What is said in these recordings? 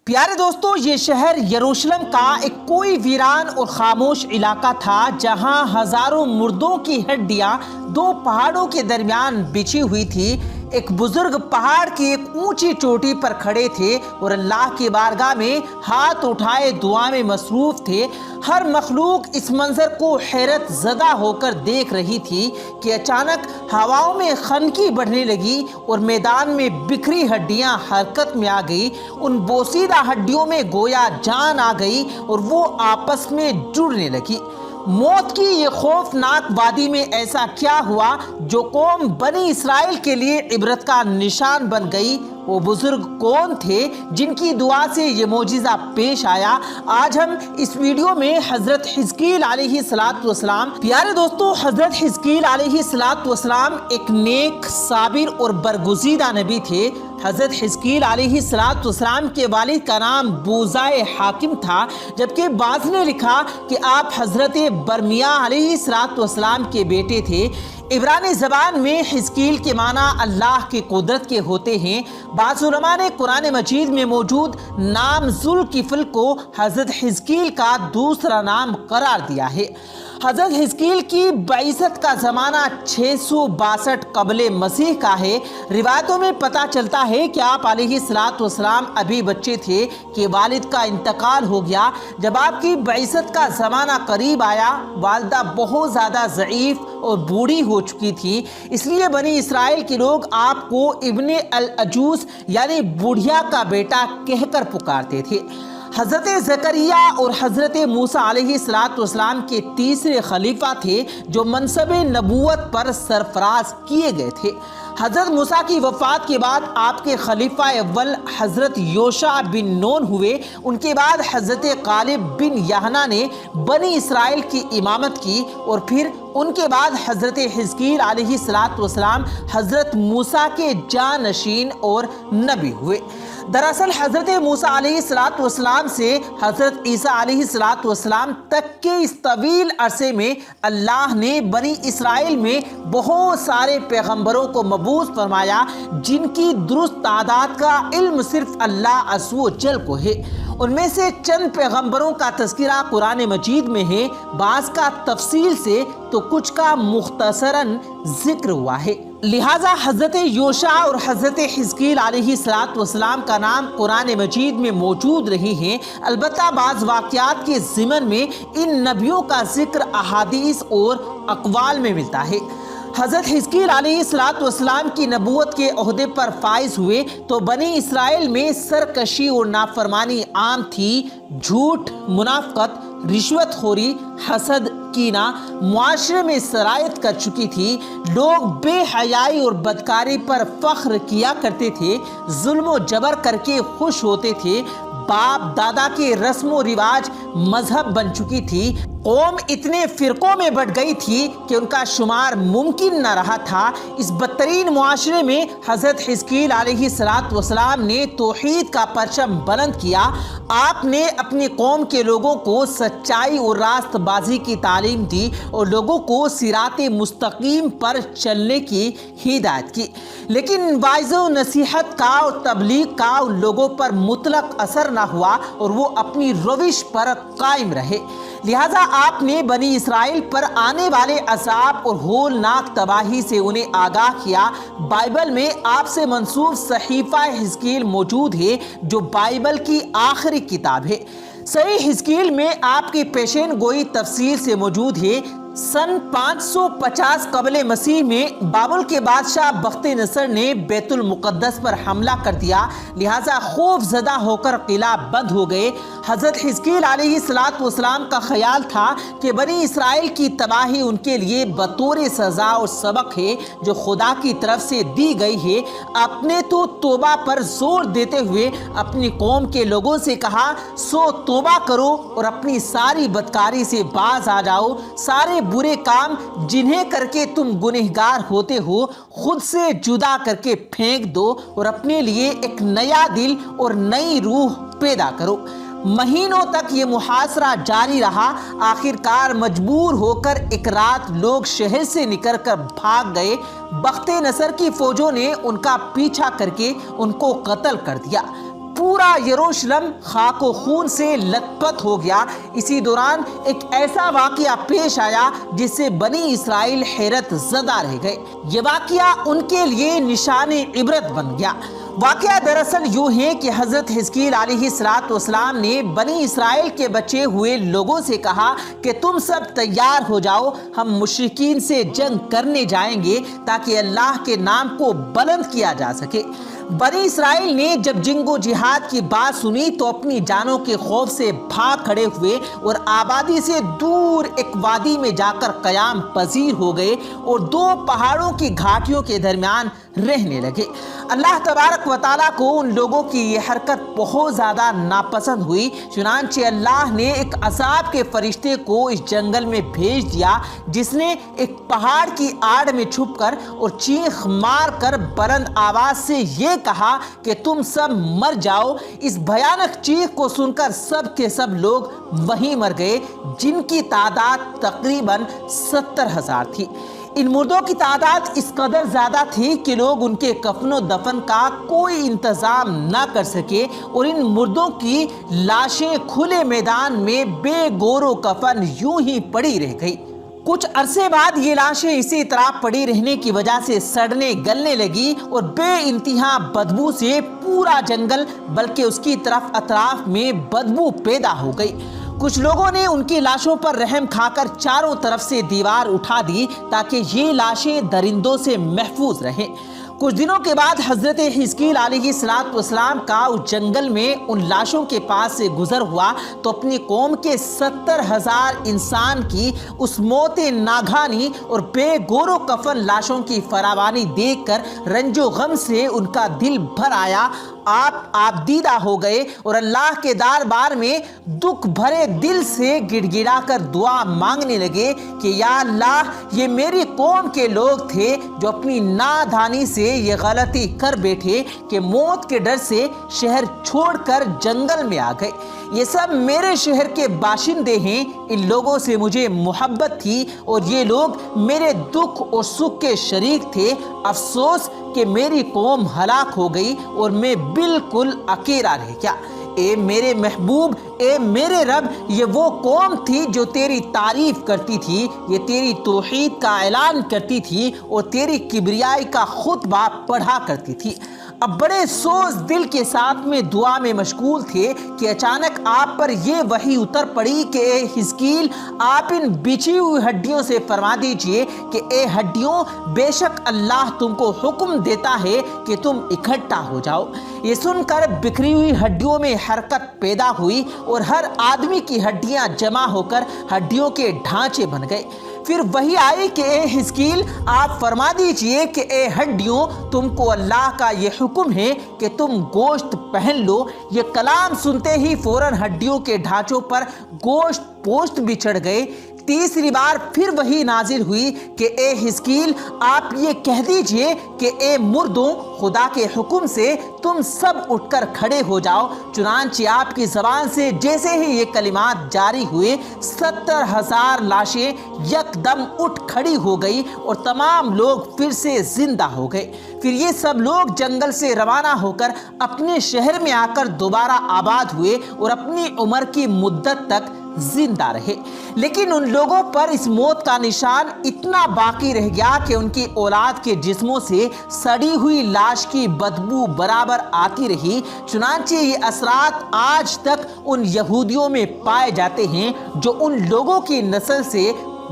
پیارے دوستو، یہ شہر یروشلم کا ایک کوئی ویران اور خاموش علاقہ تھا جہاں ہزاروں مردوں کی ہڈیاں دو پہاڑوں کے درمیان بچھی ہوئی تھی۔ ایک بزرگ پہاڑ کی ایک اونچی چوٹی پر کھڑے تھے اور اللہ کی بارگاہ میں ہاتھ اٹھائے دعا میں مصروف تھے۔ ہر مخلوق اس منظر کو حیرت زدہ ہو کر دیکھ رہی تھی کہ اچانک ہواؤں میں خنکی بڑھنے لگی اور میدان میں بکھری ہڈیاں حرکت میں آ گئی۔ ان بوسیدہ ہڈیوں میں گویا جان آ گئی اور وہ آپس میں جڑنے لگی۔ موت کی یہ خوفناک وادی میں ایسا کیا ہوا جو قوم بنی اسرائیل کے لیے عبرت کا نشان بن گئی؟ وہ بزرگ کون تھے جن کی دعا سے یہ معجزہ پیش آیا؟ آج ہم اس ویڈیو میں حضرت حزقیل علیہ السلام، پیارے دوستو، حضرت حزقیل علیہ السلام ایک نیک، صابر اور برگزیدہ نبی تھے۔ حضرت حزقیل علیہ السلام کے والد کا نام بوزائے حاکم تھا، جبکہ بعض نے لکھا کہ آپ حضرت برمیہ علیہ السلام کے بیٹے تھے۔ عبرانی زبان میں حزقیل کے معنی اللہ کی قدرت کے ہوتے ہیں۔ بعض علماء نے قرآن مجید میں موجود نام ذوالکفل کو حضرت حزقیل کا دوسرا نام قرار دیا ہے۔ حضرت حزقیل کی بعثت کا زمانہ 662 قبل مسیح کا ہے۔ روایتوں میں پتہ چلتا ہے کہ آپ علیہ السلام ابھی بچے تھے کہ والد کا انتقال ہو گیا۔ جب آپ کی بعثت کا زمانہ قریب آیا، والدہ بہت زیادہ ضعیف اور بوڑھی ہو چکی تھی، اس لیے بنی اسرائیل کے لوگ آپ کو ابن العجوز یعنی بوڑھیا کا بیٹا کہہ کر پکارتے تھے۔ حضرت زکریا اور حضرت موسیٰ علیہ السلام کے تیسرے خلیفہ تھے جو منصب نبوت پر سرفراز کیے گئے تھے۔ حضرت موسیٰ کی وفات کے بعد آپ کے خلیفہ اول حضرت یوشع بن نون ہوئے۔ ان کے بعد حضرت غالب بن یحییٰ نے بنی اسرائیل کی امامت کی اور پھر ان کے بعد حضرت حزقیل علیہ السلام حضرت موسیٰ کے جانشین اور نبی ہوئے۔ دراصل حضرت موسیٰ علیہ السلام سے حضرت عیسیٰ علیہ السلام تک کے اس طویل عرصے میں اللہ نے بنی اسرائیل میں بہت سارے پیغمبروں کو مبعوث فرمایا، جن کی درست تعداد کا علم صرف اللہ عز و جل کو ہے۔ ان میں سے چند پیغمبروں کا تذکرہ قرآن مجید میں ہے، بعض کا تفصیل سے تو کچھ کا مختصراً ذکر ہوا ہے۔ لہٰذا حضرت یوشع اور حضرت حزقیل علیہ السلام کا نام قرآن مجید میں موجود رہے ہیں۔ البتہ بعض واقعات کے ضمن میں ان نبیوں کا ذکر احادیث اور اقوال میں ملتا ہے۔ حضرت حزقیل علیہ السلام کی نبوت کے عہدے پر فائز ہوئے تو بنی اسرائیل میں سرکشی اور نافرمانی عام تھی۔ جھوٹ، منافقت، رشوت خوری، حسد، کینہ معاشرے میں سرایت کر چکی تھی۔ لوگ بے حیائی اور بدکاری پر فخر کیا کرتے تھے، ظلم و جبر کر کے خوش ہوتے تھے۔ باپ دادا کے رسم و رواج مذہب بن چکی تھی۔ قوم اتنے فرقوں میں بٹ گئی تھی کہ ان کا شمار ممکن نہ رہا تھا۔ اس بدترین معاشرے میں حضرت حزقیل علیہ السلام نے توحید کا پرچم بلند کیا۔ آپ نے اپنی قوم کے لوگوں کو سچائی اور راست بازی کی تعلیم دی اور لوگوں کو صراط مستقیم پر چلنے کی ہدایت کی، لیکن واعظ و نصیحت کا اور تبلیغ کا ان لوگوں پر مطلق اثر نہ ہوا اور وہ اپنی روش پر قائم رہے۔ لہٰذا آپ نے بنی اسرائیل پر آنے والے عذاب اور ہولناک تباہی سے انہیں آگاہ کیا۔ بائبل میں آپ سے منسوب صحیفہ حزقیل موجود ہے جو بائبل کی آخری کتاب ہے۔ صحیح حزقیل میں آپ کی پیشین گوئی تفصیل سے موجود ہے۔ سن 550 قبل مسیح میں بابل کے بادشاہ بخت نصر نے بیت المقدس پر حملہ کر دیا، لہٰذا خوف زدہ ہو کر قلعہ بند ہو گئے۔ حضرت حزقیل علیہ السلام کا خیال تھا کہ بنی اسرائیل کی تباہی ان کے لیے بطور سزا اور سبق ہے جو خدا کی طرف سے دی گئی ہے۔ اپنے تو توبہ پر زور دیتے ہوئے اپنی قوم کے لوگوں سے کہا، سو توبہ کرو اور اپنی ساری بدکاری سے باز آ جاؤ۔ سارے برے کام جنہیں کر کے تم گنہگار ہوتے ہو خود سے جدا کر کے پھینک دو اور اپنے لیے ایک نیا دل اور نئی روح پیدا کرو۔ مہینوں تک یہ محاصرہ جاری رہا۔ آخر کار مجبور ہو کر ایک رات لوگ شہر سے نکل کر بھاگ گئے۔ بخت نصر کی فوجوں نے ان کا پیچھا کر کے ان کو قتل کر دیا۔ پورا یروشلم خاک و خون سے لت پت ہو گیا۔ اسی دوران ایک ایسا واقعہ پیش آیا جس سے بنی اسرائیل حیرت زدہ رہ گئے۔ یہ واقعہ ان کے لیے نشان عبرت بن گیا۔ واقعہ دراصل یوں ہے کہ حضرت حزقیل علیہ السلام نے بنی اسرائیل کے بچے ہوئے لوگوں سے کہا کہ تم سب تیار ہو جاؤ، ہم مشرکین سے جنگ کرنے جائیں گے تاکہ اللہ کے نام کو بلند کیا جا سکے۔ بنی اسرائیل نے جب جنگ و جہاد کی بات سنی تو اپنی جانوں کے خوف سے بھاگ کھڑے ہوئے اور آبادی سے دور ایک وادی میں جا کر قیام پذیر ہو گئے اور دو پہاڑوں کی گھاٹیوں کے درمیان رہنے لگے۔ اللہ تبارک و تعالیٰ کو ان لوگوں کی یہ حرکت بہت زیادہ ناپسند ہوئی، چنانچہ اللہ نے ایک عذاب کے فرشتے کو اس جنگل میں بھیج دیا جس نے ایک پہاڑ کی آڑ میں چھپ کر اور چیخ مار کر بلند آواز سے یہ کہا کہ تم سب مر جاؤ۔ اس بھیانک چیخ کو سن کر سب کے سب لوگ وہیں مر گئے، جن کی تعداد تقریباً 70,000 تھی۔ ان مردوں کی تعداد اس قدر زیادہ تھی کہ لوگ ان کے کفن و دفن کا کوئی انتظام نہ کر سکے اور ان مردوں کی لاشیں کھلے میدان میں بے گور و کفن یوں ہی پڑی رہ گئی۔ کچھ عرصے بعد یہ لاشیں اسی طرح پڑی رہنے کی وجہ سے سڑنے گلنے لگی اور بے انتہا بدبو سے پورا جنگل بلکہ اس کی اطراف میں بدبو پیدا ہو گئی۔ کچھ لوگوں نے ان کی لاشوں پر رحم کھا کر چاروں طرف سے دیوار اٹھا دی تاکہ یہ لاشیں درندوں سے محفوظ رہیں۔ کچھ دنوں کے بعد حضرت حزقیل علیہ السلام کا اس جنگل میں ان لاشوں کے پاس سے گزر ہوا تو اپنی قوم کے 70,000 انسان کی اس موت ناگہانی اور بے گور و کفن لاشوں کی فراوانی دیکھ کر رنج و غم سے ان کا دل بھر آیا۔ آپ دیدہ ہو گئے اور اللہ کے دربار میں دکھ بھرے دل سے گڑ گڑا کر دعا مانگنے لگے کہ یا اللہ، یہ میری قوم کے لوگ تھے جو اپنی نادانی سے یہ غلطی کر بیٹھے کہ موت کے ڈر سے شہر چھوڑ کر جنگل میں آ گئے۔ یہ سب میرے شہر کے باشندے ہیں، ان لوگوں سے مجھے محبت تھی اور یہ لوگ میرے دکھ اور سکھ کے شریک تھے۔ افسوس کہ میری قوم ہلاک ہو گئی اور میں بالکل اکیلا رہ گیا۔ اے میرے محبوب، اے میرے رب، یہ وہ قوم تھی جو تیری تعریف کرتی تھی، یہ تیری توحید کا اعلان کرتی تھی اور تیری کبریائی کا خطبہ پڑھا کرتی تھی۔ اب بڑے سوز دل کے ساتھ میں دعا میں مشغول تھے کہ اچانک آپ پر یہ وحی اتر پڑی کہ اے حزقیل، آپ ان بچھی ہوئی ہڈیوں سے فرما دیجئے کہ اے ہڈیوں، بے شک اللہ تم کو حکم دیتا ہے کہ تم اکٹھا ہو جاؤ۔ یہ سن کر بکھری ہوئی ہڈیوں میں حرکت پیدا ہوئی اور ہر آدمی کی ہڈیاں جمع ہو کر ہڈیوں کے ڈھانچے بن گئے۔ پھر وہی آئی کہ اے حزقیل، آپ فرما دیجئے کہ اے ہڈیوں، تم کو اللہ کا یہ حکم ہے کہ تم گوشت پہن لو۔ یہ کلام سنتے ہی فوراً ہڈیوں کے ڈھانچوں پر گوشت پوشت بھی چڑھ گئے۔ تیسری بار پھر وہی نازل ہوئی کہ اے حزقیل، آپ یہ کہہ دیجئے کہ اے مردوں، خدا کے حکم سے تم سب اٹھ کر کھڑے ہو جاؤ۔ چنانچہ آپ کی زبان سے جیسے ہی یہ کلمات جاری ہوئے، 70,000 لاشیں یکدم اٹھ کھڑی ہو گئی اور تمام لوگ پھر سے زندہ ہو گئے۔ پھر یہ سب لوگ جنگل سے روانہ ہو کر اپنے شہر میں آ کر دوبارہ آباد ہوئے اور اپنی عمر کی مدت تک زندہ رہے۔ لیکن ان لوگوں پر اس موت کا نشان اتنا باقی رہ گیا کہ ان کی اولاد کے جسموں سے سڑی ہوئی لاش کی بدبو برابر آتی رہی۔ چنانچہ یہ اثرات آج تک ان یہودیوں میں پائے جاتے ہیں جو ان لوگوں کی نسل سے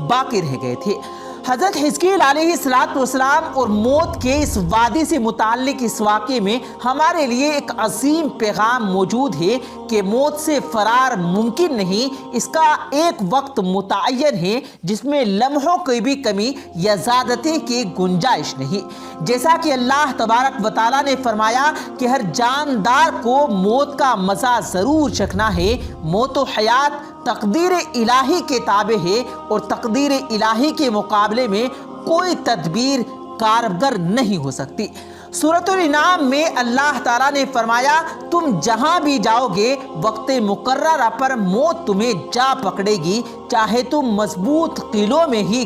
باقی رہ گئے تھے۔ حضرت حزقیل علیہ السلام اور موت کے اس وادی سے متعلق اس واقعے میں ہمارے لیے ایک عظیم پیغام موجود ہے کہ موت سے فرار ممکن نہیں۔ اس کا ایک وقت متعین ہے جس میں لمحوں کی بھی کمی یا زیادتی کی گنجائش نہیں۔ جیسا کہ اللہ تبارک و تعالیٰ نے فرمایا کہ ہر جاندار کو موت کا مزہ ضرور چکھنا ہے۔ موت و حیات تقدیر الہی کے تابع ہے اور تقدیر الہی کے مقابلے میں کوئی تدبیر کارگر نہیں ہو سکتی۔ سورۃ الانعام میں اللہ تعالیٰ نے فرمایا، تم جہاں بھی جاؤ گے وقت مقررہ پر موت تمہیں جا پکڑے گی، چاہے تم مضبوط قلعوں میں ہی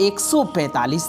145।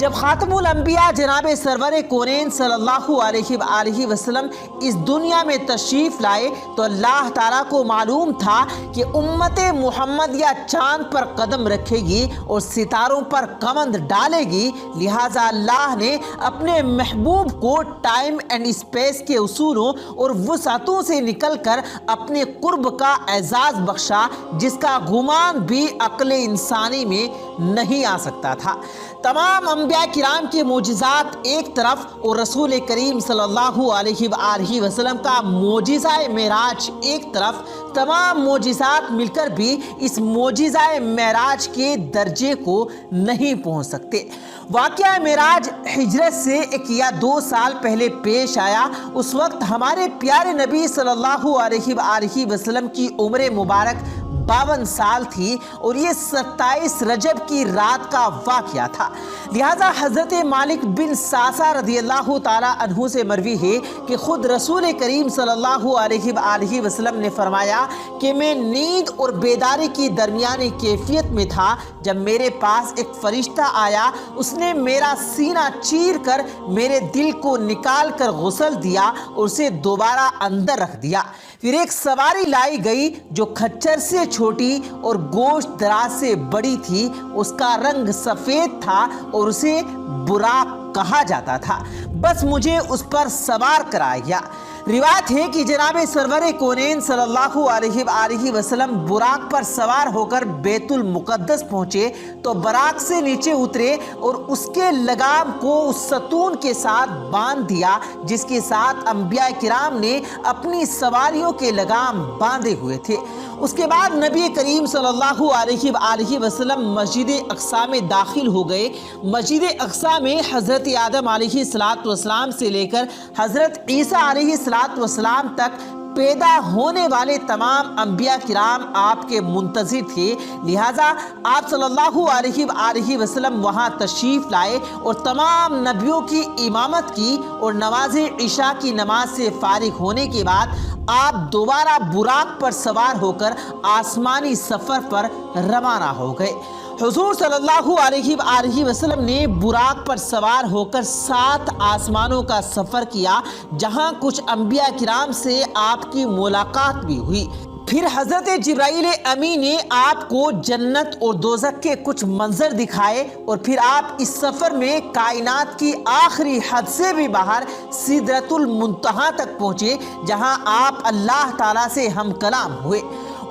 جب خاتم الانبیاء جناب سرور کونین صلی اللہ علیہ وآلہ وسلم اس دنیا میں تشریف لائے تو اللہ تعالیٰ کو معلوم تھا کہ امت محمدیہ چاند پر قدم رکھے گی اور ستاروں پر کمند ڈالے گی، لہٰذا اللہ نے اپنے محبوب کو ٹائم اینڈ اسپیس کے اصولوں اور وسعتوں سے نکل کر اپنے قرب کا اعزاز بخشا، جس کا گمان بھی عقل انسانی میں نہیں آ سکتا تھا۔ تمام انبیاء کرام کے معجزات ایک طرف اور رسول کریم صلی اللہ علیہ وآلہ وسلم کا معجزہ معراج ایک طرف، تمام معجزات مل کر بھی اس معجزہ معراج کے درجے کو نہیں پہنچ سکتے۔ واقعہ معراج ہجرت سے 1 یا 2 سال پہلے پیش آیا۔ اس وقت ہمارے پیارے نبی صلی اللہ علیہ وآلہ وسلم کی عمر مبارک 52 سال تھی اور یہ 27 رجب کی رات کا واقعہ تھا، لہٰذا حضرت مالک بن ساسا رضی اللہ تعالیٰ عنہ سے مروی ہے کہ خود رسول کریم صلی اللہ علیہ وآلہ وسلم نے فرمایا کہ میں نیند اور بیداری کی درمیانی کیفیت میں تھا جب میرے پاس ایک فرشتہ آیا، اس نے میرا سینہ چیر کر میرے دل کو نکال کر غسل دیا اور اسے دوبارہ اندر رکھ دیا۔ پھر ایک سواری لائی گئی جو کھچر سے چھوٹی اور گوشت دراز سے بڑی تھی، اس کا رنگ سفید تھا اور اسے براق کہا جاتا تھا، بس مجھے اس پر سوار کرایا گیا۔ روایت ہے کہ جناب سرور کونین صلی اللہ علیہ وآلہ وسلم براق پر سوار ہو کر بیت المقدس پہنچے تو براق سے نیچے اترے اور اس کے لگام کو اس ستون کے ساتھ باندھ دیا جس کے ساتھ انبیاء کرام نے اپنی سواریوں کے لگام باندھے ہوئے تھے۔ اس کے بعد نبی کریم صلی اللہ علیہ وآلہ وسلم مسجد اقصی میں داخل ہو گئے۔ مسجد اقصی میں حضرت آدم علیہ السلام سے لے کر حضرت عیسیٰ علیہ السلام تک پیدا ہونے والے تمام انبیاء کرام آپ کے منتظر تھے، لہٰذا آپ صلی اللہ علیہ وآلہ وسلم وہاں تشریف لائے اور تمام نبیوں کی امامت کی اور نماز عشاء کی نماز سے فارغ ہونے کے بعد آپ دوبارہ براق پر سوار ہو کر آسمانی سفر پر روانہ ہو گئے۔ حضور صلی اللہ علیہ وآلہ وسلم نے براق پر سوار ہو کر 7 آسمانوں کا سفر کیا، جہاں کچھ انبیاء کرام سے آپ کی ملاقات بھی ہوئی۔ پھر حضرت جبرائیل امین نے آپ کو جنت اور دوزخ کے کچھ منظر دکھائے اور پھر آپ اس سفر میں کائنات کی آخری حد سے بھی باہر سدرۃ المنتہا تک پہنچے، جہاں آپ اللہ تعالیٰ سے ہم کلام ہوئے۔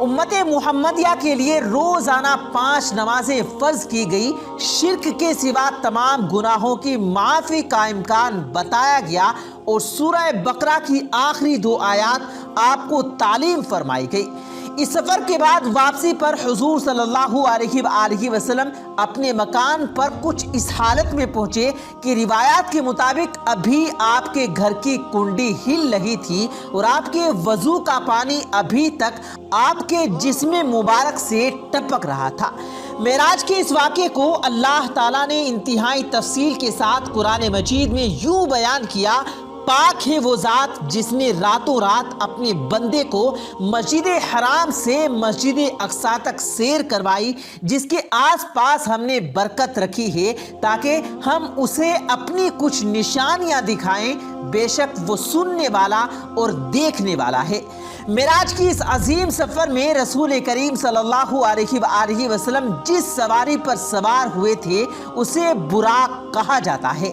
امت محمدیہ کے لیے روزانہ 5 نمازیں فرض کی گئی، شرک کے سوا تمام گناہوں کی معافی کا امکان بتایا گیا اور سورہ بقرہ کی آخری 2 آیات آپ کو تعلیم فرمائی گئی۔ اس سفر کے بعد واپسی پر حضور صلی اللہ علیہ وآلہ وسلم اپنے مکان پر کچھ اس حالت میں پہنچے کہ روایات کے مطابق ابھی آپ کے گھر کی کنڈی ہل رہی تھی اور آپ کے وضو کا پانی ابھی تک آپ کے جسم مبارک سے ٹپک رہا تھا۔ معراج کے اس واقعے کو اللہ تعالیٰ نے انتہائی تفصیل کے ساتھ قرآن مجید میں یوں بیان کیا: پاک ہے وہ ذات جس نے راتوں رات اپنے بندے کو مسجد حرام سے مسجد اقصی تک سیر کروائی، جس کے آس پاس ہم نے برکت رکھی ہے تاکہ ہم اسے اپنی کچھ نشانیاں دکھائیں، بے شک وہ سننے والا اور دیکھنے والا ہے۔ معراج کی اس عظیم سفر میں رسول کریم صلی اللہ علیہ وآلہ وسلم جس سواری پر سوار ہوئے تھے اسے براق کہا جاتا ہے۔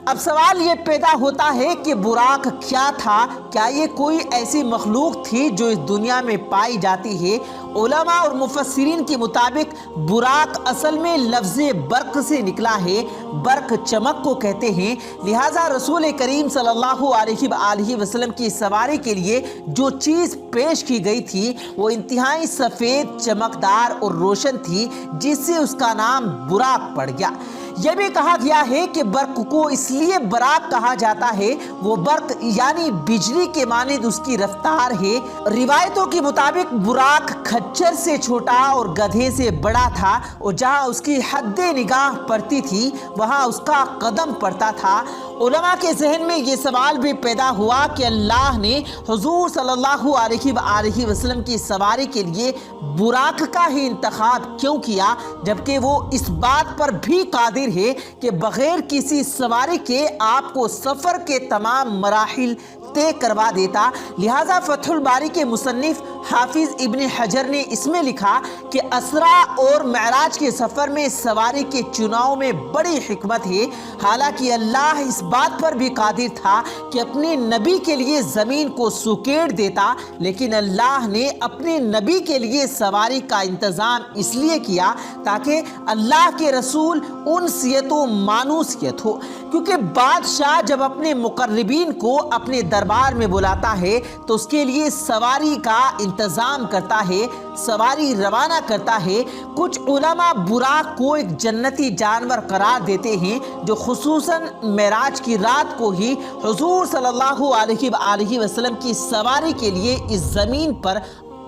اب سوال یہ پیدا ہوتا ہے کہ براق کیا تھا؟ کیا یہ کوئی ایسی مخلوق تھی جو اس دنیا میں پائی جاتی ہے؟ علماء اور مفسرین کے مطابق براق اصل میں لفظ برق سے نکلا ہے، برق چمک کو کہتے ہیں، لہٰذا رسول کریم صلی اللہ علیہ وآلہ وسلم کی سواری کے لیے جو چیز پیش کی گئی تھی وہ انتہائی سفید، چمکدار اور روشن تھی، جس سے اس کا نام براق پڑ گیا۔ یہ بھی کہا گیا ہے کہ برق کو اس لیے براق کہا جاتا ہے، وہ برق یعنی بجلی کے مانند اس کی رفتار ہے۔ روایتوں کے مطابق براق کھچر سے چھوٹا اور گدھے سے بڑا تھا، اور جہاں اس کی حد نگاہ پڑتی تھی وہاں اس کا قدم پڑتا تھا، علماء کے ذہن میں یہ سوال بھی پیدا ہوا کہ اللہ نے حضور صلی اللہ علیہ وسلم کی سواری کے لیے براق کا ہی انتخاب کیوں کیا، جبکہ وہ اس بات پر بھی قادر ہے کہ بغیر کسی سواری کے آپ کو سفر کے تمام مراحل طے کروا دیتا۔ لہٰذا فتح الباری کے مصنف حافظ ابن حجر نے اس میں لکھا کہ اسرا اور معراج کے سفر میں سواری کے چناؤ میں بڑی حکمت ہے، حالانکہ اللہ اس بات پر بھی قادر تھا کہ اپنے نبی کے لیے زمین کو سکیڑ دیتا، لیکن اللہ نے اپنے نبی کے لیے سواری کا انتظام اس لیے کیا تاکہ اللہ کے رسول انسیت و مانوسیت ہو، کیونکہ بادشاہ جب اپنے مقربین کو اپنے دربار میں بلاتا ہے تو اس کے لیے سواری کا انتظام کرتا ہے، سواری روانہ کرتا ہے۔ کچھ علماء براق کو ایک جنتی جانور قرار دیتے ہیں جو خصوصاً معراج کی رات کو ہی حضور صلی اللہ علیہ وسلم کی سواری کے لیے اس زمین پر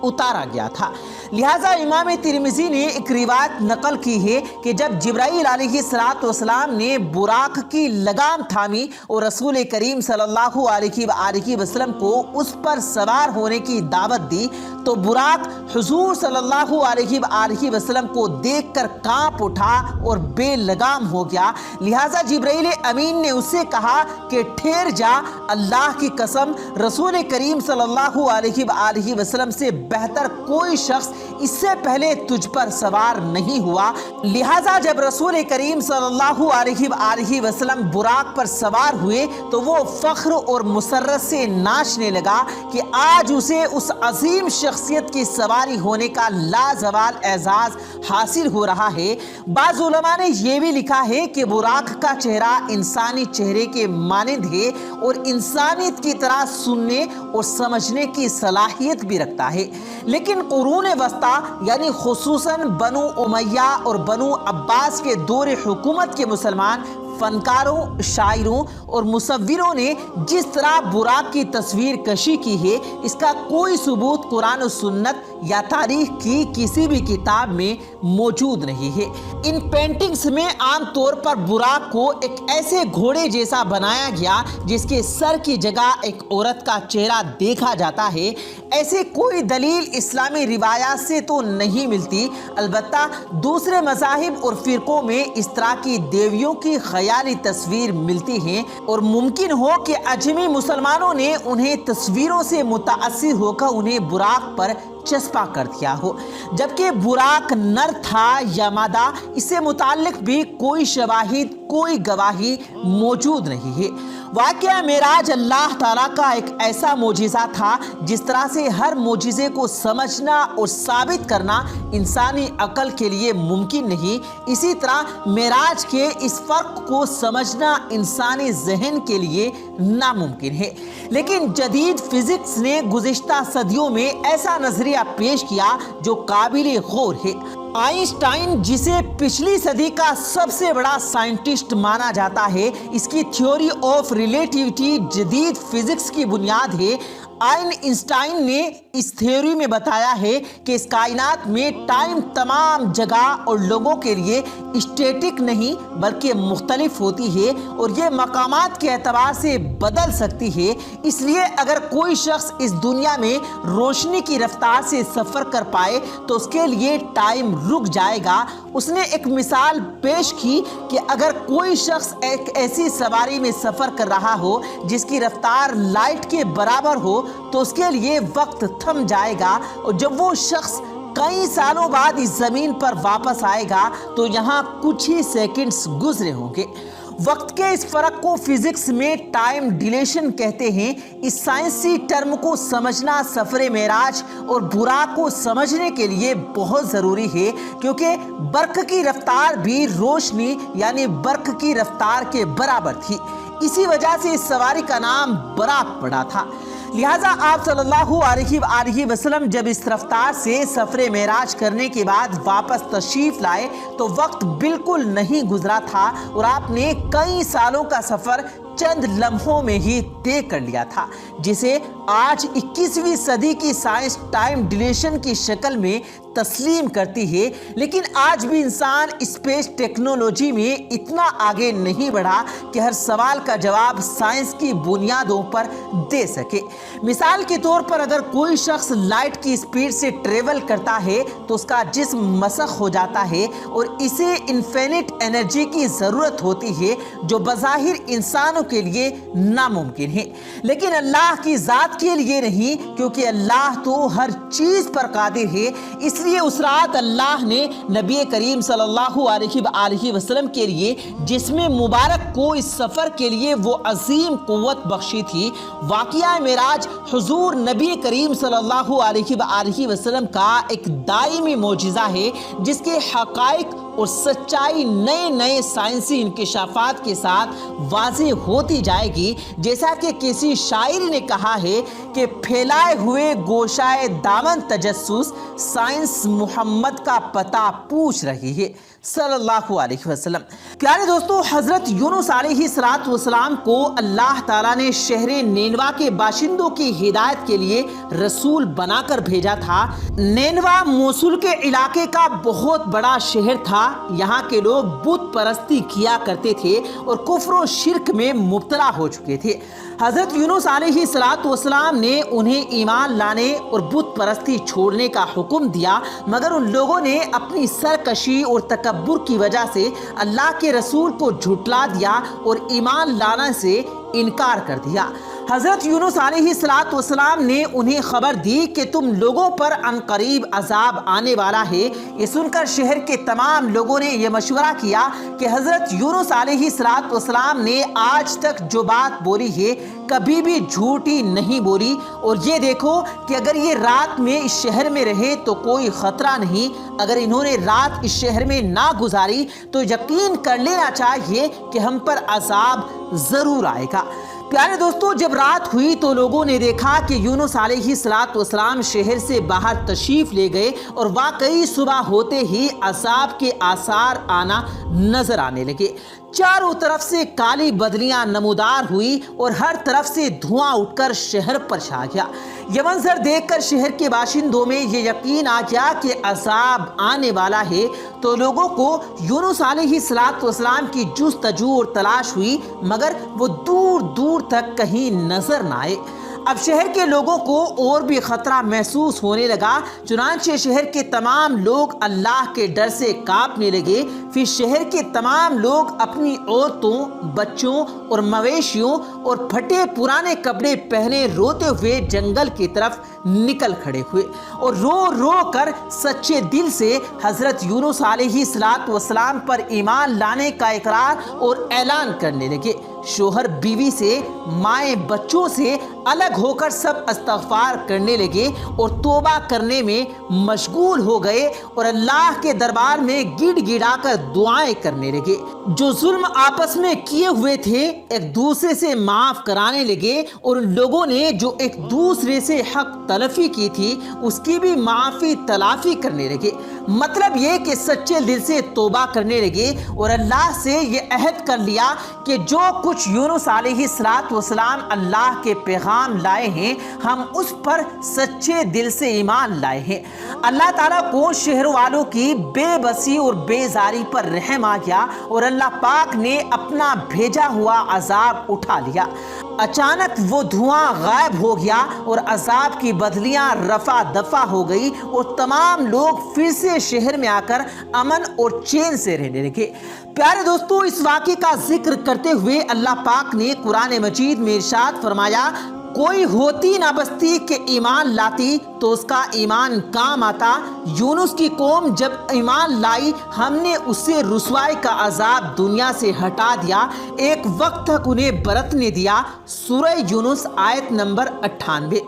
اتارا گیا تھا۔ لہٰذا امام ترمذی نے ایک روایت نقل کی ہے کہ جب جبرائیل علیہ السلام نے براق کی لگام تھامی اور رسول کریم صلی اللہ علیہ وسلم کو اس پر سوار ہونے کی دعوت دی تو براق حضور صلی اللہ علیہ وسلم کو دیکھ کر کانپ اٹھا اور بے لگام ہو گیا۔ لہٰذا جبرائیل امین نے اس سے کہا کہ ٹھہر جا، اللہ کی قسم رسول کریم صلی اللہ علیہ وسلم سے بہتر کوئی شخص اس سے پہلے تجھ پر سوار نہیں ہوا۔ لہٰذا جب رسول کریم صلی اللہ علیہ وسلم براق پر سوار ہوئے تو وہ فخر اور مسرت سے ناچنے لگا کہ آج اسے اس عظیم شخصیت کی سواری ہونے کا لازوال اعزاز حاصل ہو رہا ہے۔ بعض علماء نے یہ بھی لکھا ہے کہ براق کا چہرہ انسانی چہرے کے مانند ہے اور انسانیت کی طرح سننے اور سمجھنے کی صلاحیت بھی رکھتا ہے، لیکن قرون وسطی یعنی خصوصاً بنو امیہ اور بنو عباس کے دور حکومت کے مسلمان فنکاروں، شاعروں اور مصوروں نے جس طرح براق کی تصویر کشی کی ہے، اس کا کوئی ثبوت قرآن و سنت یا تاریخ کی کسی بھی کتاب میں موجود نہیں ہے۔ ان پینٹنگز میں عام طور پر براق کو ایک ایسے گھوڑے جیسا بنایا گیا جس کے سر کی جگہ ایک عورت کا چہرہ دیکھا جاتا ہے۔ ایسی کوئی دلیل اسلامی روایات سے تو نہیں ملتی، البتہ دوسرے مذاہب اور فرقوں میں اس طرح کی دیویوں کی خیالی تصویر ملتی ہیں، اور ممکن ہو کہ اجمی مسلمانوں نے انہیں تصویروں سے متاثر ہو کر انہیں براق پر چسپاں کر دیا ہو، جبکہ براق نر تھا یا مادہ اس سے متعلق بھی کوئی شواہد، کوئی گواہی موجود نہیں ہے۔ واقعہ معراج اللہ تعالیٰ کا ایک ایسا معجزہ تھا جس طرح سے ہر معجزے کو سمجھنا اور ثابت کرنا انسانی عقل کے لیے ممکن نہیں، اسی طرح معراج کے اس فرق کو سمجھنا انسانی ذہن کے لیے ناممکن ہے۔ لیکن جدید فزکس نے گزشتہ صدیوں میں ایسا نظریہ پیش کیا جو قابل غور ہے۔ آئنسٹائن، جسے پچھلی صدی کا سب سے بڑا سائنٹسٹ مانا جاتا ہے، اس کی تھیوری آف ریلیٹیوٹی جدید فزکس کی بنیاد ہے۔ آئنسٹائن نے اس تھیوری میں بتایا ہے کہ اس کائنات میں ٹائم تمام جگہ اور لوگوں کے لیے اسٹیٹک نہیں بلکہ مختلف ہوتی ہے اور یہ مقامات کے اعتبار سے بدل سکتی ہے۔ اس لیے اگر کوئی شخص اس دنیا میں روشنی کی رفتار سے سفر کر پائے تو اس کے لیے ٹائم رک جائے گا۔ اس نے ایک مثال پیش کی کہ اگر کوئی شخص ایک ایسی سواری میں سفر کر رہا ہو جس کی رفتار لائٹ کے برابر ہو تو اس کے لیے وقت تھم جائے گا، اور جب وہ شخص کئی سالوں بعد اس زمین پر واپس آئے گا تو یہاں کچھ ہی سیکنڈز گزرے ہوں گے۔ وقت کے اس فرق کو فزکس میں ٹائم ڈیلیشن کہتے ہیں۔ اس سائنسی ٹرم کو سمجھنا سفر معراج اور براق کو سمجھنے کے لیے بہت ضروری ہے، کیونکہ برق کی رفتار بھی روشنی یعنی برق کی رفتار کے برابر تھی، اسی وجہ سے اس سواری کا نام براق پڑا تھا۔ لہٰذا آپ صلی اللہ علیہ وسلم جب اس رفتار سے سفر معراج کرنے کے بعد واپس تشریف لائے تو وقت بالکل نہیں گزرا تھا اور آپ نے کئی سالوں کا سفر چند لمحوں میں ہی طے کر لیا تھا، جسے آج 21ویں صدی کی سائنس ٹائم ڈیلیشن کی شکل میں تسلیم کرتی ہے۔ لیکن آج بھی انسان اسپیس ٹیکنالوجی میں اتنا آگے نہیں بڑھا کہ ہر سوال کا جواب سائنس کی بنیادوں پر دے سکے۔ مثال کے طور پر اگر کوئی شخص لائٹ کی اسپیڈ سے ٹریول کرتا ہے تو اس کا جسم مسخ ہو جاتا ہے اور اسے انفینٹ انرجی کی ضرورت ہوتی ہے، جو بظاہر انسانوں کے لیے ناممکن ہے، لیکن اللہ کی ذات کے لیے نہیں، کیونکہ اللہ تو ہر چیز پر قادر ہے۔ اس لیے اس رات اللہ نے نبی کریم صلی اللہ علیہ وآلہ وسلم کے لیے جسم مبارک کو اس سفر کے لیے وہ عظیم قوت بخشی تھی۔ واقعہ معراج حضور نبی کریم صلی اللہ علیہ وآلہ وسلم کا ایک دائمی معجزہ ہے، جس کے حقائق اور سچائی نئے نئے سائنسی انکشافات کے ساتھ واضح ہوتی جائے گی۔ جیسا کہ کسی شاعر نے کہا ہے کہ پھیلائے ہوئے گوشائے دامن تجسس، سائنس محمد کا پتہ پوچھ رہی ہے صلی اللہ علیہ وسلم۔ پیارے دوستو، حضرت یونس علیہ السلام کو اللہ تعالیٰ نے شہر نینوا کے باشندوں کی ہدایت کے لیے رسول بنا کر بھیجا تھا۔ نینوا موصل کے علاقے کا بہت بڑا شہر تھا۔ یہاں کے لوگ بت پرستی کیا کرتے تھے اور کفر و شرک میں مبتلا ہو چکے تھے۔ حضرت یونس علیہ السلام نے انہیں ایمان لانے اور بت پرستی چھوڑنے کا حکم دیا، مگر ان لوگوں نے اپنی سرکشی اور تکبر کی وجہ سے اللہ کے رسول کو جھٹلا دیا اور ایمان لانے سے انکار کر دیا۔ حضرت یونس علیہ السلام نے انہیں خبر دی کہ تم لوگوں پر عنقریب عذاب آنے والا ہے۔ یہ سن کر شہر کے تمام لوگوں نے یہ مشورہ کیا کہ حضرت یونس علیہ السلام نے آج تک جو بات بولی ہے کبھی بھی جھوٹی نہیں بولی، اور یہ دیکھو کہ اگر یہ رات میں اس شہر میں رہے تو کوئی خطرہ نہیں، اگر انہوں نے رات اس شہر میں نہ گزاری تو یقین کر لینا چاہیے کہ ہم پر عذاب ضرور آئے گا۔ پیارے دوستو، جب رات ہوئی تو لوگوں نے دیکھا کہ یونس علیہ السلام شہر سے باہر تشریف لے گئے، اور واقعی صبح ہوتے ہی عذاب کے آثار آنا نظر آنے لگے۔ چاروں طرف سے کالی بدلیاں نمودار ہوئی اور ہر طرف سے دھواں اٹھ کر شہر پر چھا گیا۔ یہ منظر دیکھ کر شہر کے باشندوں میں یہ یقین آ گیا کہ عذاب آنے والا ہے، تو لوگوں کو یونس علیہ السلام کی جستجو اور تلاش ہوئی، مگر وہ دور دور تک کہیں نظر نہ آئے۔ اب شہر کے لوگوں کو اور بھی خطرہ محسوس ہونے لگا، چنانچہ شہر کے تمام لوگ اللہ کے ڈر سے کانپنے لگے۔ پھر شہر کے تمام لوگ اپنی عورتوں، بچوں اور مویشیوں اور پھٹے پرانے کپڑے پہنے روتے ہوئے جنگل کی طرف نکل کھڑے ہوئے، اور رو رو کر سچے دل سے حضرت یونس علیہ السلام پر ایمان لانے کا اقرار اور اعلان کرنے لگے۔ شوہر بیوی سے، مائیں بچوں سے الگ ہو کر سب استغفار کرنے لگے اور توبہ کرنے میں مشغول ہو گئے، اور اللہ کے دربار میں گڑ گڑا کر دعائیں کرنے لگے۔ جو ظلم آپس میں کیے ہوئے تھے ایک دوسرے سے معاف کرانے لگے، اور ان لوگوں نے جو ایک دوسرے سے حق تلفی کی تھی اس کی بھی معافی تلافی کرنے لگے۔ مطلب یہ کہ سچے دل سے توبہ کرنے لگے اور اللہ سے یہ عہد کر لیا کہ جو کچھ یونس علیہ السلام اللہ کے پیغام لائے ہیں ہم اس پر سچے دل سے ایمان لائے ہیں۔ اللہ تعالیٰ کو شہر والوں کی بے بسی اور بیزاری پر رحم آ گیا، اور اللہ پاک نے اپنا بھیجا ہوا عذاب اٹھا لیا۔ اچانک وہ دھواں غائب ہو گیا اور عذاب کی بدلیاں رفع دفع ہو گئی، اور تمام لوگ پھر سے شہر میں آ کر امن اور چین سے رہنے لگے۔ پیارے دوستو، اس واقعے کا ذکر کرتے ہوئے اللہ پاک نے قرآن مجید میں ارشاد فرمایا، کوئی ہوتی نہ بستی کہ ایمان لاتی تو اس کا ایمان کام آتا۔ یونس کی قوم جب ایمان لائی ہم نے اسے رسوائی کا عذاب دنیا سے ہٹا دیا، ایک وقت تک انہیں برتنے دیا۔ سورہ یونس آیت نمبر 98۔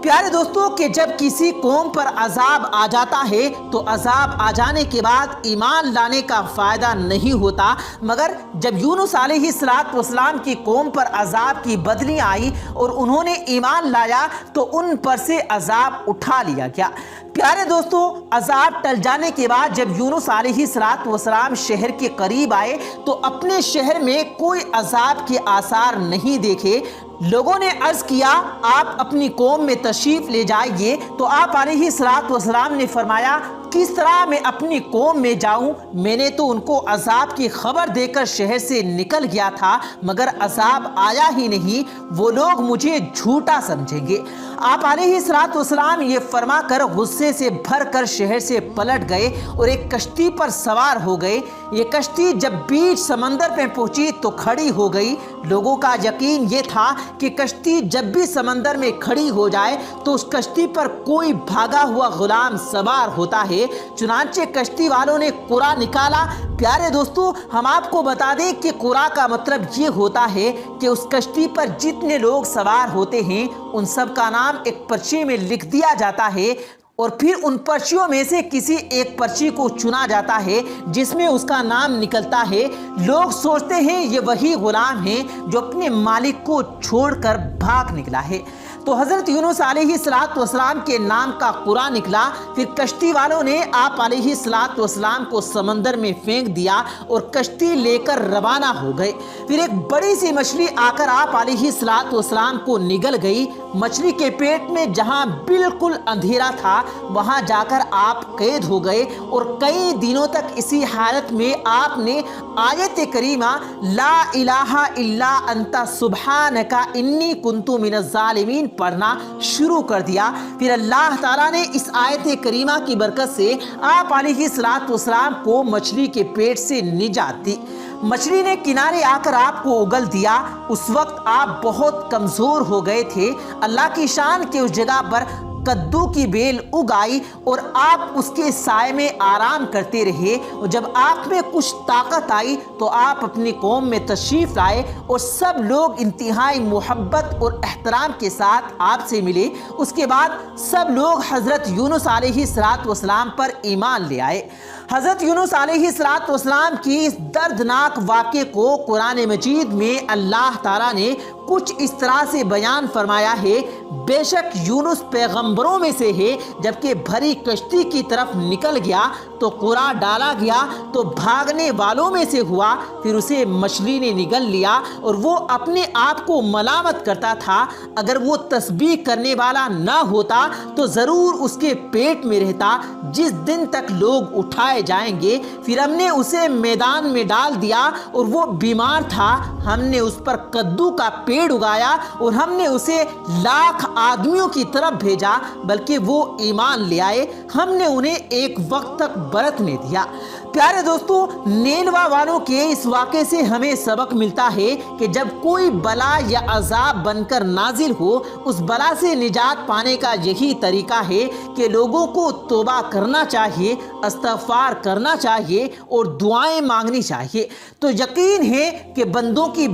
پیارے دوستو، کہ جب کسی قوم پر عذاب آ جاتا ہے تو عذاب آ جانے کے بعد ایمان لانے کا فائدہ نہیں ہوتا، مگر جب یونس علیہ السلام کی قوم پر عذاب کی بدلیاں آئی اور انہوں نے ایمان لایا تو ان پر سے عذاب اٹھا لیا گیا۔ پیارے دوستو، عذاب ٹل جانے کے بعد جب یونس علیہ السلام شہر کے قریب آئے تو اپنے شہر میں کوئی عذاب کے آثار نہیں دیکھے۔ لوگوں نے عرض کیا آپ اپنی قوم میں تشریف لے جائیے، تو آپ علیہ السلام نے فرمایا کس طرح میں اپنی قوم میں جاؤں؟ میں نے تو ان کو عذاب کی خبر دے کر شہر سے نکل گیا تھا مگر عذاب آیا ہی نہیں، وہ لوگ مجھے جھوٹا سمجھیں گے۔ آپ علیہ السلام یہ فرما کر غصے سے بھر کر شہر سے پلٹ گئے اور ایک کشتی پر سوار ہو گئے۔ یہ کشتی جب بیچ سمندر پہ پہنچی تو کھڑی ہو گئی۔ لوگوں کا یقین یہ تھا کہ کشتی جب بھی سمندر میں کھڑی ہو جائے تو اس کشتی پر کوئی بھاگا ہوا غلام سوار ہوتا ہے۔ چنانچہ کشتی والوں نے قرا نکالا۔ پیارے دوستو، ہم آپ کو بتا دیں کہ قرا کا مطلب یہ ہوتا ہے کہ اس کشتی پر جتنے لوگ سوار ہوتے ہیں ان سب کا نام ایک پرچے میں لکھ دیا جاتا ہے اور پھر ان پرچیوں میں سے کسی ایک پرچی کو چنا جاتا ہے جس میں اس کا نام نکلتا ہے۔ لوگ سوچتے ہیں یہ وہی غلام ہیں جو اپنے مالک کو چھوڑ کر بھاگ نکلا ہے۔ تو حضرت یونس علیہ السلام کے نام کا قرا نکلا۔ پھر کشتی والوں نے آپ علیہ السلام کو سمندر میں پھینک دیا اور کشتی لے کر روانہ ہو گئے۔ پھر ایک بڑی سی مچھلی آ کر آپ علیہ السلام کو نگل گئی۔ مچھلی کے پیٹ میں جہاں بالکل اندھیرا تھا وہاں جا کر آپ قید ہو گئے اور کئی دنوں تک اسی حالت میں آپ نے آیت کریمہ لا الہ الا انت سبحانک انی کنت من الظالمین پڑھنا شروع کر دیا۔ پھر اللہ تعالیٰ نے اس آیت کریمہ کی برکت سے آپ علیہ السلام کو مچھلی کے پیٹ سے نجات دی۔ مچھلی نے کنارے آ کر آپ کو اگل دیا۔ اس وقت آپ بہت کمزور ہو گئے تھے۔ اللہ کی شان کے اس جگہ پر کدو کی بیل اگ آئی اور آپ اس کے سائے میں آرام کرتے رہے، اور جب آپ میں کچھ طاقت آئی تو آپ اپنی قوم میں تشریف لائے اور سب لوگ انتہائی محبت اور احترام کے ساتھ آپ سے ملے۔ اس کے بعد سب لوگ حضرت یونس علیہ السلام پر ایمان لے آئے۔ حضرت یونس علیہ السلام کی اس دردناک واقعے کو قرآن مجید میں اللہ تعالیٰ نے کچھ اس طرح سے بیان فرمایا ہے: بے شک یونس پیغمبروں میں سے ہے، جبکہ بھری کشتی کی طرف نکل گیا تو قرا ڈالا گیا تو بھاگنے والوں میں سے ہوا، پھر اسے مچھلی نے نگل لیا اور وہ اپنے آپ کو ملامت کرتا تھا۔ اگر وہ تسبیح کرنے والا نہ ہوتا تو ضرور اس کے پیٹ میں رہتا جس دن تک لوگ اٹھائے جائیں گے۔ پھر ہم نے اسے میدان میں ڈال دیا اور وہ بیمار تھا، ہم نے اس پر کدو کا پیڑ اگایا اور ہم نے اسے لاکھ آدمیوں کی طرف بھیجا، بلکہ وہ ایمان لے آئے، ہم نے انہیں ایک وقت تک برتنے دیا۔ پیارے دوستو، نینوا والوں کے اس واقعے سے ہمیں سبق ملتا ہے کہ جب کوئی بلا یا عذاب بن کر نازل ہو، اس بلا سے نجات پانے کا یہی طریقہ ہے کہ لوگوں کو توبہ کرنا چاہیے، استغفار کرنا چاہیے اور دعائیں مانگنی چاہیے۔ تو یقین ہے کہ بندوں کی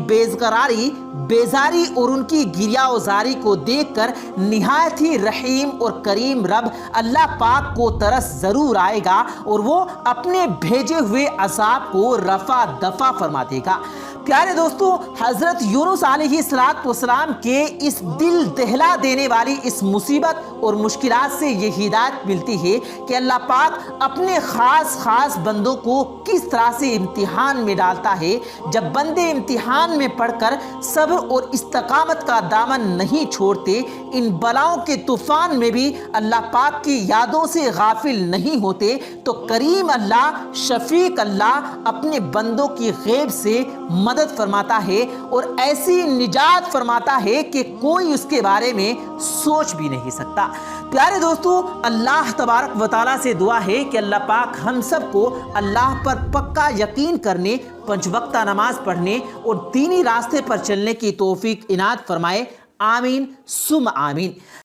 بیزاری اور ان کی گریہ وزاری کو دیکھ کر نہایت ہی رحیم اور کریم رب اللہ پاک کو ترس ضرور آئے گا اور وہ اپنے بھیجے ہوئے عذاب کو رفع دفع فرما دے گا۔ پیارے دوستو، حضرت یونس علیہ السلام کے اس دل دہلا دینے والی اس مصیبت اور مشکلات سے یہ ہدایت ملتی ہے کہ اللہ پاک اپنے خاص بندوں کو کس طرح سے امتحان میں ڈالتا ہے۔ جب بندے امتحان میں پڑھ کر صبر اور استقامت کا دامن نہیں چھوڑتے، ان بلاؤں کے طوفان میں بھی اللہ پاک کی یادوں سے غافل نہیں ہوتے، تو کریم اللہ، شفیق اللہ اپنے بندوں کی غیب سے مدد فرماتا ہے اور ایسی نجات فرماتا ہے کہ کوئی اس کے بارے میں سوچ بھی نہیں سکتا۔ پیارے دوستو، اللہ تبارک و تعالیٰ سے دعا ہے کہ اللہ پاک ہم سب کو اللہ پر پکا یقین کرنے، 5 وقتہ نماز پڑھنے اور دینی راستے پر چلنے کی توفیق عنایت فرمائے۔ آمین ثم آمین۔